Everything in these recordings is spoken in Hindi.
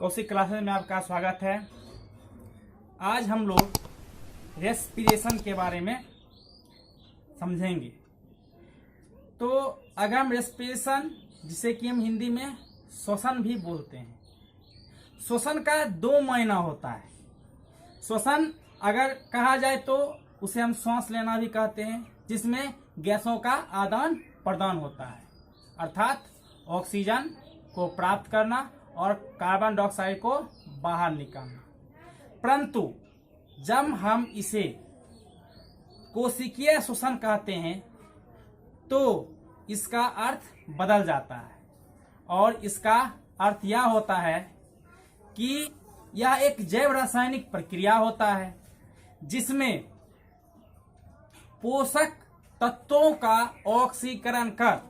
कौशिक क्लासेस में आपका स्वागत है। आज हम लोग रेस्पिरेशन के बारे में समझेंगे। तो अगर हम रेस्पिरेशन, जिसे कि हम हिंदी में श्वसन भी बोलते हैं, श्वसन का दो मायना होता है। श्वसन अगर कहा जाए तो उसे हम सांस लेना भी कहते हैं, जिसमें गैसों का आदान प्रदान होता है, अर्थात ऑक्सीजन को प्राप्त करना और कार्बन डाइऑक्साइड को बाहर निकालना। परंतु जब हम इसे कोशिकीय श्वसन कहते हैं तो इसका अर्थ बदल जाता है, और इसका अर्थ यह होता है कि यह एक जैव रासायनिक प्रक्रिया होता है जिसमें पोषक तत्वों का ऑक्सीकरण कर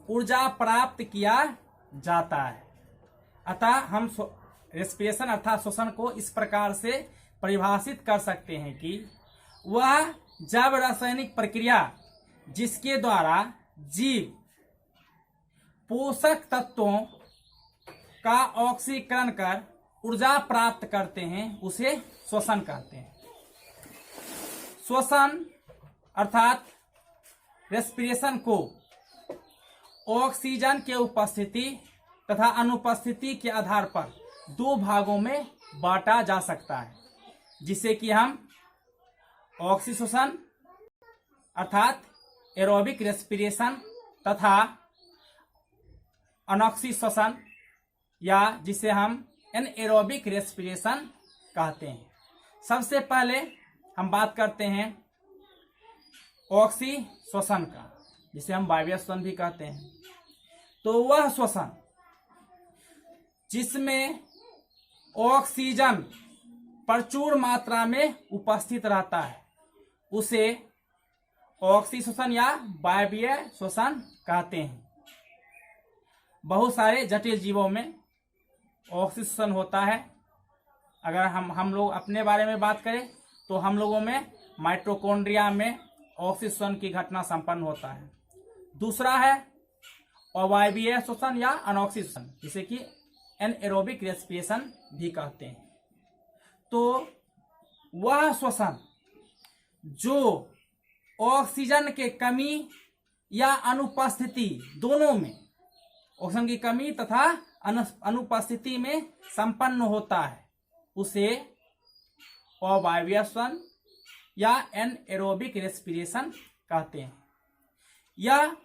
ऊर्जा प्राप्त किया जाता है। अतः हम रेस्पिरेशन अर्थात श्वसन को इस प्रकार से परिभाषित कर सकते हैं कि वह जैव रासायनिक प्रक्रिया जिसके द्वारा जीव पोषक तत्वों का ऑक्सीकरण कर ऊर्जा प्राप्त करते हैं, उसे श्वसन कहते हैं। श्वसन अर्थात रेस्पिरेशन को ऑक्सीजन के उपस्थिति तथा अनुपस्थिति के आधार पर दो भागों में बांटा जा सकता है, जिसे कि हम ऑक्सीश्वसन अर्थात एरोबिक रेस्पिरेशन तथा अनॉक्सीश्वसन या जिसे हम एनएरोबिक रेस्पिरेशन कहते हैं। सबसे पहले हम बात करते हैं ऑक्सीश्वसन का, जिसे हम वायवीय श्वसन भी कहते हैं। तो वह श्वसन जिसमें ऑक्सीजन प्रचुर मात्रा में उपस्थित रहता है, उसे ऑक्सीश्वसन या वायवीय श्वसन कहते हैं। बहुत सारे जटिल जीवों में ऑक्सीश्वसन होता है। अगर हम लोग अपने बारे में बात करें तो हम लोगों में माइटोकॉन्ड्रिया में ऑक्सीश्वसन की घटना संपन्न होता है। दूसरा है अवायवीय श्वसन या अनॉक्सीश्वसन, जिसे कि एनएरोबिक रेस्पिरेशन भी कहते हैं। तो वह श्वसन जो ऑक्सीजन के कमी या अनुपस्थिति दोनों में, ऑक्सीजन की कमी तथा अनुपस्थिति में संपन्न होता है, उसे अवायवीय श्वसन या एनएरोबिक रेस्पिरेशन कहते हैं। यह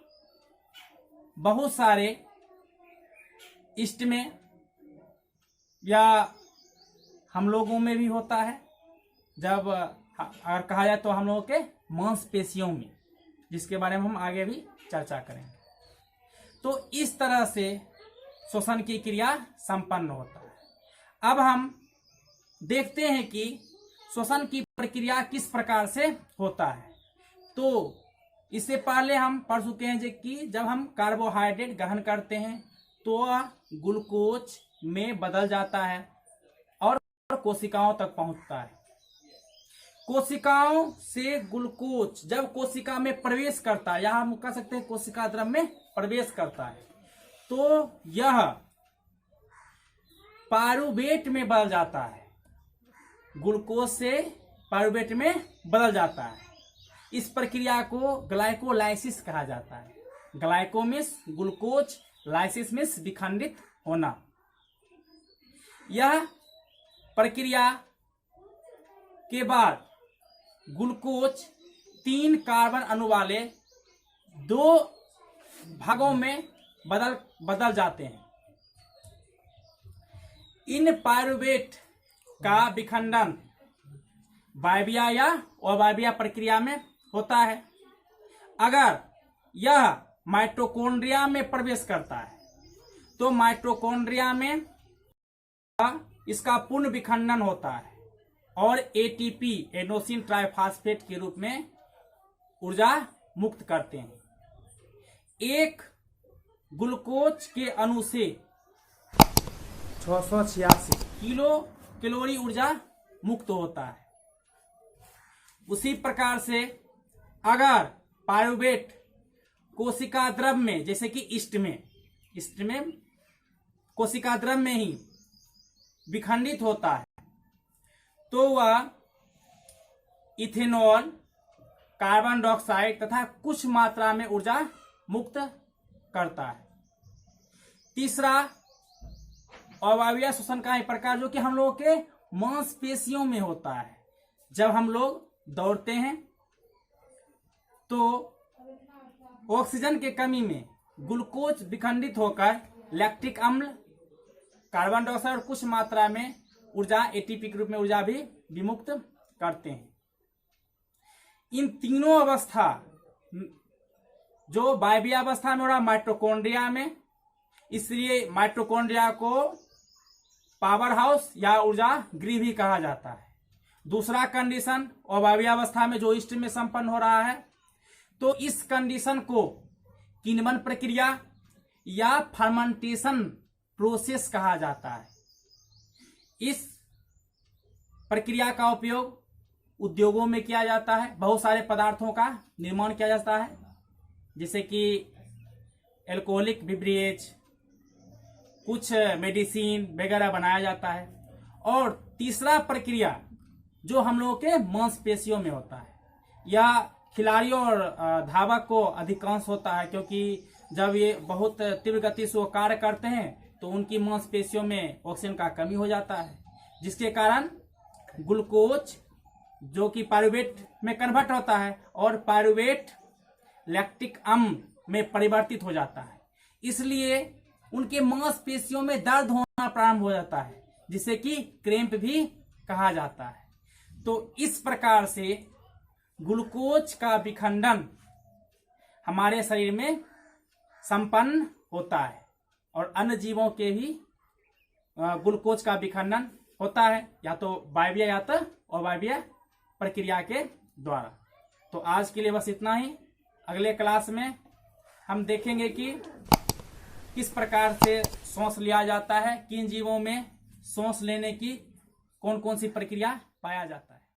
बहुत सारे इष्ट में या हम लोगों में भी होता है। जब अगर कहा जाए तो हम लोगों के मांसपेशियों में, जिसके बारे में हम आगे भी चर्चा करेंगे। तो इस तरह से श्वसन की क्रिया संपन्न होता है। अब हम देखते हैं कि श्वसन की प्रक्रिया किस प्रकार से होता है। तो इससे पहले हम पढ़ चुके हैं कि जब हम कार्बोहाइड्रेट ग्रहण करते हैं तो वह ग्लूकोज में बदल जाता है और कोशिकाओं तक पहुंचता है। कोशिकाओं से ग्लूकोज जब कोशिका में प्रवेश करता है, यहां हम कह सकते हैं कोशिका द्रव में प्रवेश करता है, तो यह पायरुवेट में बदल जाता है। ग्लूकोज से पायरुवेट में बदल जाता है। इस प्रक्रिया को ग्लाइकोलाइसिस कहा जाता है। Glyco means glucose, lysis means विखंडित होना। यह प्रक्रिया के बाद ग्लूकोज 3 कार्बन अणु वाले 2 भागों में बदल जाते हैं। इन पायरुवेट का विखंडन वायवीय या अवायवीय प्रक्रिया में होता है। अगर यह माइटोकॉन्ड्रिया में प्रवेश करता है तो माइटोकॉन्ड्रिया में इसका पूर्ण विखंडन होता है और एटीपी एडेनोसिन ट्राइफॉस्फेट के रूप में ऊर्जा मुक्त करते हैं। एक ग्लूकोज के अणु से 686 किलो कैलोरी ऊर्जा मुक्त होता है। उसी प्रकार से अगर पायरुवेट कोशिका द्रव में, जैसे कि ईस्ट में कोशिका द्रव में ही विखंडित होता है तो वह इथेनॉल, कार्बन डाइऑक्साइड तथा कुछ मात्रा में ऊर्जा मुक्त करता है। तीसरा, अवायवीय श्वसन का एक प्रकार जो कि हम लोगों के मांसपेशियों में होता है। जब हम लोग दौड़ते हैं तो ऑक्सीजन के कमी में ग्लूकोज विखंडित होकर लैक्टिक अम्ल, कार्बन डाइऑक्साइड और कुछ मात्रा में ऊर्जा एटीपी के रूप में ऊर्जा भी विमुक्त करते हैं। इन तीनों अवस्था जो वायवीय अवस्था में हो रहा माइटोकॉन्ड्रिया में, इसलिए माइटोकॉन्ड्रिया को पावर हाउस या ऊर्जा गृह भी कहा जाता है। दूसरा कंडीशन अवायवीय अवस्था में जो ईस्ट में संपन्न हो रहा है, तो इस कंडीशन को किण्वन प्रक्रिया या फर्मेंटेशन प्रोसेस कहा जाता है। इस प्रक्रिया का उपयोग उद्योगों में किया जाता है। बहुत सारे पदार्थों का निर्माण किया जाता है, जैसे कि एल्कोहलिक बिवरेज, कुछ मेडिसिन वगैरह बनाया जाता है। और तीसरा प्रक्रिया जो हम लोगों के मांसपेशियों में होता है, यह खिलाड़ियों और धावक को अधिकांश होता है, क्योंकि जब ये बहुत तीव्र गति से वो कार्य करते हैं तो उनकी मांसपेशियों में ऑक्सीजन का कमी हो जाता है, जिसके कारण ग्लूकोज जो कि पायरुवेट में कन्वर्ट होता है और पायरुवेट लैक्टिक अम्ल में परिवर्तित हो जाता है। इसलिए उनके मांसपेशियों में दर्द होना प्रारंभ हो जाता है, जिसे कि क्रैम्प भी कहा जाता है। तो इस प्रकार से ग्लूकोज का विखंडन हमारे शरीर में संपन्न होता है और अन्य जीवों के भी ग्लूकोज का विखंडन होता है, या तो वायवीय या तो अवायवीय प्रक्रिया के द्वारा। तो आज के लिए बस इतना ही। अगले क्लास में हम देखेंगे कि किस प्रकार से सांस लिया जाता है, किन जीवों में सांस लेने की कौन कौन सी प्रक्रिया पाया जाता है।